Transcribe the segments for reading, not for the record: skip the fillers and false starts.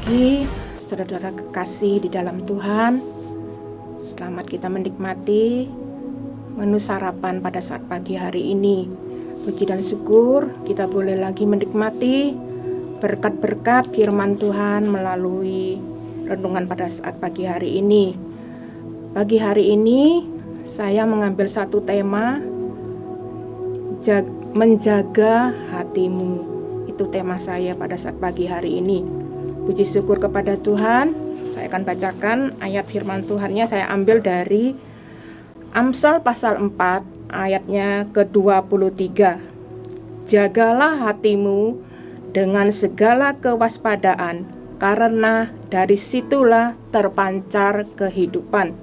pagi, saudara-saudara kekasih di dalam Tuhan. Selamat kita menikmati menu sarapan pada saat pagi hari ini. Puji dan syukur kita boleh lagi menikmati berkat-berkat firman Tuhan melalui renungan pada saat pagi hari ini. Pagi hari ini saya mengambil satu tema, menjaga hatimu. Itu tema saya pada saat pagi hari ini. Puji syukur kepada Tuhan. Saya akan bacakan ayat firman Tuhannya. Saya ambil dari Amsal pasal 4 ayatnya ke-23. Jagalah hatimu dengan segala kewaspadaan, karena dari situlah terpancar kehidupan.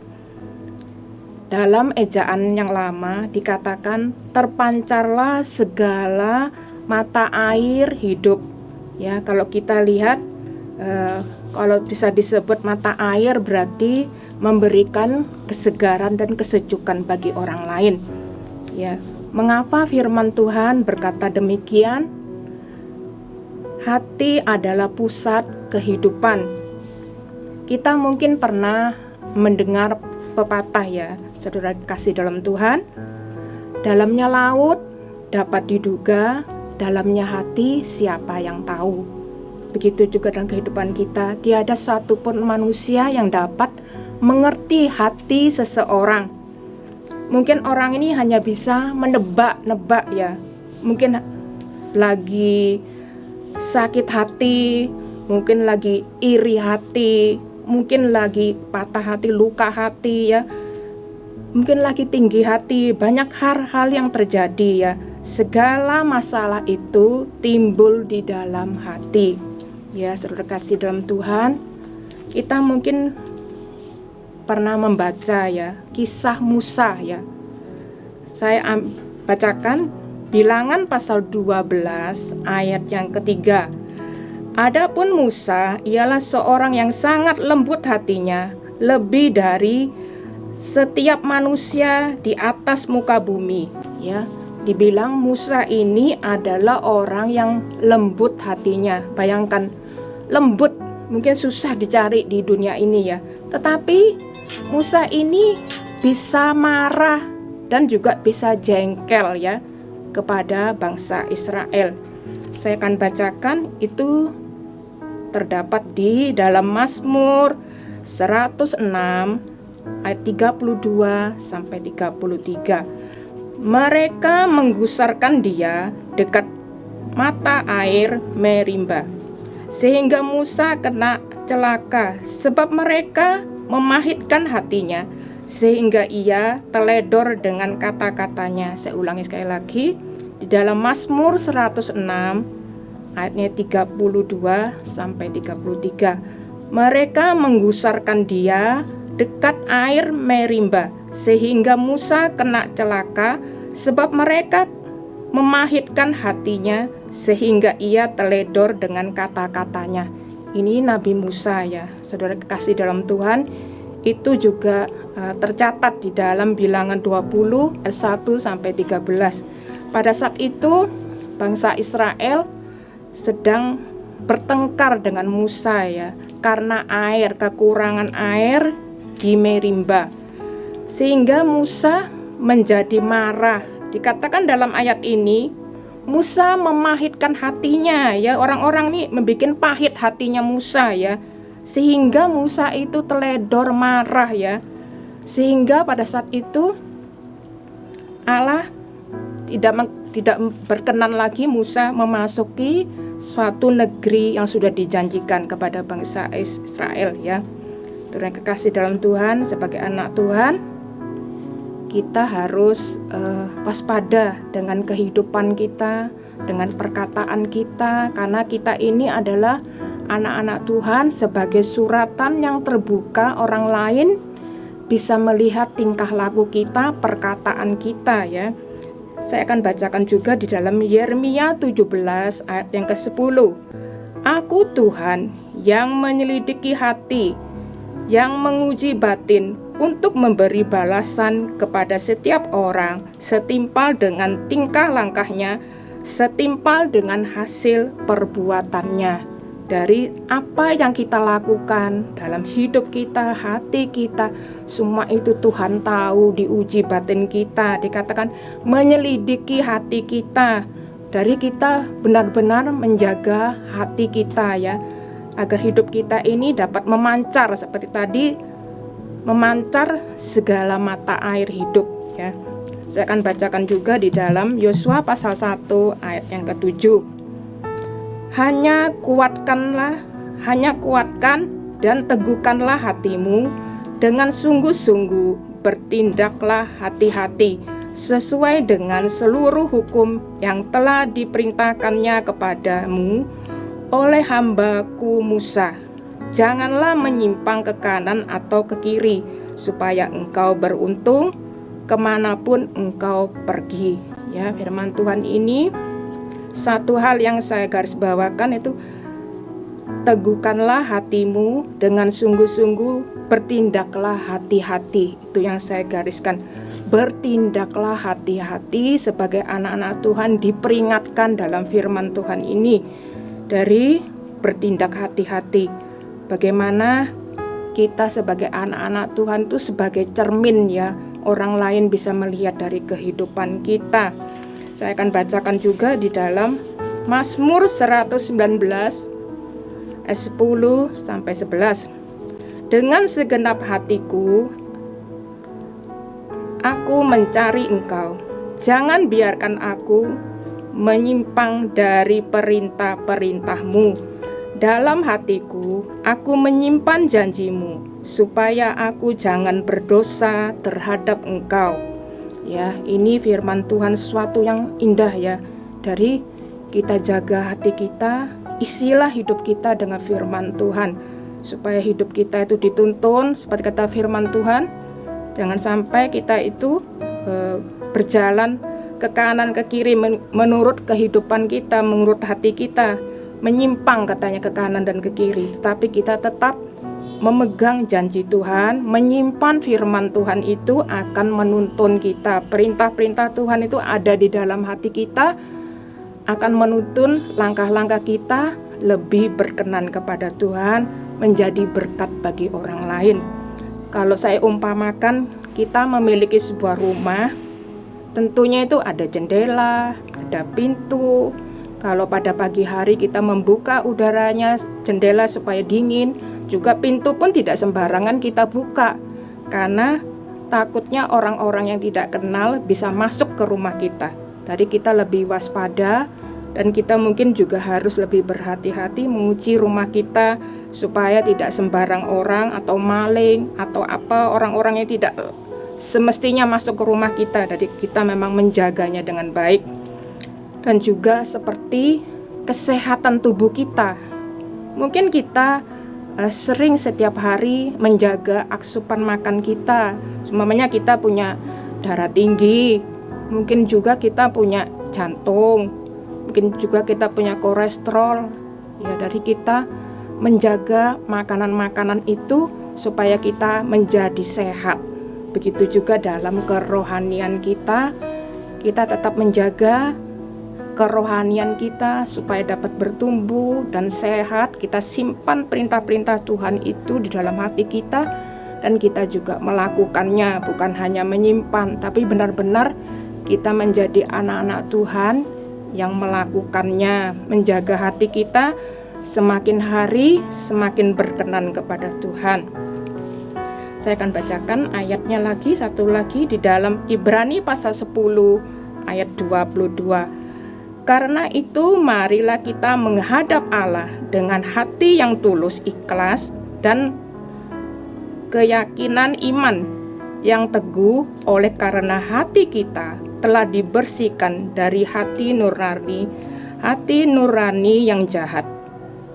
Dalam ejaan yang lama dikatakan terpancarlah segala mata air hidup. Ya, kalau kita lihat kalau bisa disebut mata air berarti memberikan kesegaran dan kesejukan bagi orang lain. Ya, mengapa firman Tuhan berkata demikian? Hati adalah pusat kehidupan. Kita mungkin pernah mendengar pepatah ya, saudara kasih dalam Tuhan. Dalamnya laut dapat diduga, dalamnya hati siapa yang tahu. Begitu juga dalam kehidupan kita, tiada satupun manusia yang dapat mengerti hati seseorang. Mungkin orang ini hanya bisa menebak-nebak ya. Mungkin lagi sakit hati, mungkin lagi iri hati, mungkin lagi patah hati, luka hati ya. Mungkin lagi tinggi hati, banyak hal-hal yang terjadi ya. Segala masalah itu timbul di dalam hati. Ya, saudara kasih dalam Tuhan, kita mungkin pernah membaca ya kisah Musa ya. Saya bacakan Bilangan pasal 12 ayat yang ketiga. Adapun Musa ialah seorang yang sangat lembut hatinya, lebih dari setiap manusia di atas muka bumi. Ya, dibilang Musa ini adalah orang yang lembut hatinya. Bayangkan, lembut mungkin susah dicari di dunia ini ya. Tetapi Musa ini bisa marah dan juga bisa jengkel ya kepada bangsa Israel. Saya akan bacakan, itu terdapat di dalam Mazmur 106 ayat 32 sampai 33. Mereka menggusarkan dia dekat mata air Merimba, sehingga Musa kena celaka, sebab mereka memahitkan hatinya, sehingga ia teledor dengan kata-katanya. Saya ulangi sekali lagi, di dalam Mazmur 106 ayatnya 32 sampai 33. Mereka menggusarkan dia dekat air Merimba, sehingga Musa kena celaka, sebab mereka memahitkan hatinya, sehingga ia teledor dengan kata-katanya. Ini Nabi Musa ya, saudara kekasih dalam Tuhan. Itu juga tercatat di dalam Bilangan 20 ayat 1 sampai 13. Pada saat itu bangsa Israel sedang bertengkar dengan Musa ya, karena kekurangan air di Merimba. Sehingga Musa menjadi marah. Dikatakan dalam ayat ini, Musa memahitkan hatinya ya. Orang-orang ini membuat pahit hatinya Musa ya, sehingga Musa itu teledor marah ya. Sehingga pada saat itu Allah tidak berkenan lagi Musa memasuki suatu negeri yang sudah dijanjikan kepada bangsa Israel ya. Tuhan kekasih dalam Tuhan, sebagai anak Tuhan, kita harus waspada dengan kehidupan kita, dengan perkataan kita, karena kita ini adalah anak-anak Tuhan. Sebagai suratan yang terbuka, orang lain bisa melihat tingkah laku kita, perkataan kita ya. Saya akan bacakan juga di dalam Yeremia 17 ayat yang ke-10. Aku Tuhan yang menyelidiki hati, yang menguji batin, untuk memberi balasan kepada setiap orang setimpal dengan tingkah langkahnya, setimpal dengan hasil perbuatannya. dari apa yang kita lakukan dalam hidup kita, hati kita, semua itu Tuhan tahu, diuji batin kita, dikatakan menyelidiki hati kita. Dari kita benar-benar menjaga hati kita ya, agar hidup kita ini dapat memancar seperti tadi, memancar segala mata air hidup ya. Saya akan bacakan juga di dalam Yosua pasal 1 ayat yang ke-7. Hanya kuatkan dan teguhkanlah hatimu, dengan sungguh-sungguh bertindaklah hati-hati sesuai dengan seluruh hukum yang telah diperintahkannya kepadamu oleh hamba-Ku Musa. Janganlah menyimpang ke kanan atau ke kiri, supaya engkau beruntung kemanapun engkau pergi. Ya, firman Tuhan ini, satu hal yang saya garis bawakan itu, teguhkanlah hatimu, dengan sungguh-sungguh bertindaklah hati-hati. Itu yang saya gariskan. Bertindaklah hati-hati. Sebagai anak-anak Tuhan diperingatkan dalam firman Tuhan ini dari bertindak hati-hati. Bagaimana kita sebagai anak-anak Tuhan itu sebagai cermin ya, orang lain bisa melihat dari kehidupan kita. Saya akan bacakan juga di dalam Mazmur 119 ayat 10 sampai 11. Dengan segenap hatiku aku mencari Engkau. Jangan biarkan aku menyimpang dari perintah-perintah-Mu. Dalam hatiku aku menyimpan janji-Mu, supaya aku jangan berdosa terhadap Engkau. Ya, ini firman Tuhan, sesuatu yang indah ya. Dari kita jaga hati kita, isilah hidup kita dengan firman Tuhan, supaya hidup kita itu dituntun seperti kata firman Tuhan. Jangan sampai kita itu berjalan ke kanan ke kiri menurut kehidupan kita, menurut hati kita, menyimpang katanya ke kanan dan ke kiri. Tapi kita tetap memegang janji Tuhan, menyimpan firman Tuhan itu akan menuntun kita. Perintah-perintah Tuhan itu ada di dalam hati kita, akan menuntun langkah-langkah kita lebih berkenan kepada Tuhan, menjadi berkat bagi orang lain. Kalau saya umpamakan, kita memiliki sebuah rumah, tentunya itu ada jendela, ada pintu. Kalau pada pagi hari kita membuka udaranya, jendela supaya dingin, juga pintu pun tidak sembarangan kita buka, karena takutnya orang-orang yang tidak kenal bisa masuk ke rumah kita. Jadi kita lebih waspada, dan kita mungkin juga harus lebih berhati-hati mengunci rumah kita, supaya tidak sembarang orang atau maling atau apa orang-orang yang tidak semestinya masuk ke rumah kita. Jadi kita memang menjaganya dengan baik. Dan juga seperti kesehatan tubuh kita, mungkin kita sering setiap hari menjaga asupan makan kita. Umpamanya kita punya darah tinggi, mungkin juga kita punya jantung, mungkin juga kita punya kolesterol. Ya, dari kita menjaga makanan-makanan itu supaya kita menjadi sehat. Begitu juga dalam kerohanian kita, kita tetap menjaga kerohanian kita supaya dapat bertumbuh dan sehat. Kita simpan perintah-perintah Tuhan itu di dalam hati kita, dan kita juga melakukannya, bukan hanya menyimpan, tapi benar-benar kita menjadi anak-anak Tuhan yang melakukannya, menjaga hati kita semakin hari semakin berkenan kepada Tuhan. Saya akan bacakan ayatnya lagi, satu lagi di dalam Ibrani pasal 10 ayat 22. Karena itu marilah kita menghadap Allah dengan hati yang tulus, ikhlas, dan keyakinan iman yang teguh, oleh karena hati kita telah dibersihkan dari hati nurani yang jahat,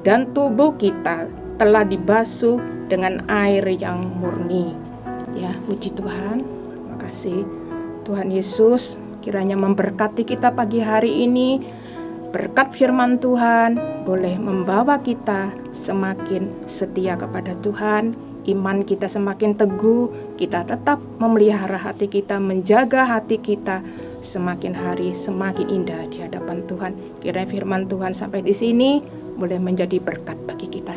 dan tubuh kita telah dibasuh dengan air yang murni. Ya, puji Tuhan. Terima kasih Tuhan Yesus. Kiranya memberkati kita pagi hari ini. Berkat firman Tuhan boleh membawa kita semakin setia kepada Tuhan, iman kita semakin teguh, kita tetap memelihara hati kita, menjaga hati kita, semakin hari semakin indah di hadapan Tuhan. Kiranya firman Tuhan sampai di sini boleh menjadi berkat bagi kita